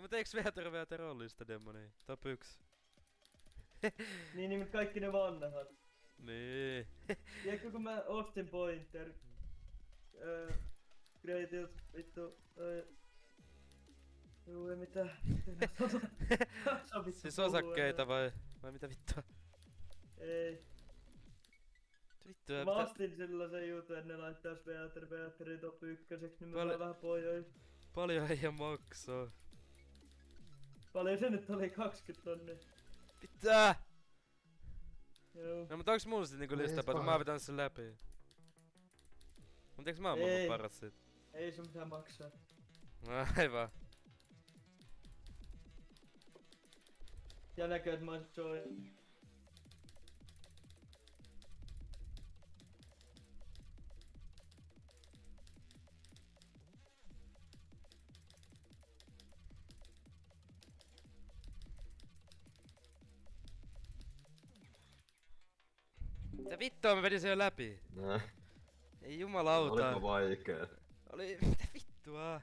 No mut eiks Veater ollista demoni? Top 1. Niin, mutta kaikki ne vanhat. Niin. Tiedätkö kun mä ostin Pointer? Greatiot, vittu, juu ei mitään. Siis osakkeita vai mitä vittua? Ei. Vittu Mä ostin sellaisen jutun ennen laittais Veaterin top 1, niin mä saan vähän pojoja. Paljon ei maksaa. Paljon se nyt oli 20 tonnia. Pitää! Joo. No mut onks mulla sit niinku listapaita? Mä oon vetänyt sen läpi. Mut eiks mä oon maailman paras sit? Ei se mitään maksaa. No aivan. Ja näkyy et mä oon joy. Mitä vittua mä vedin sen jo läpi? Nää. Ei jumalauta. Olipa vaikee. Oli mitä vittua?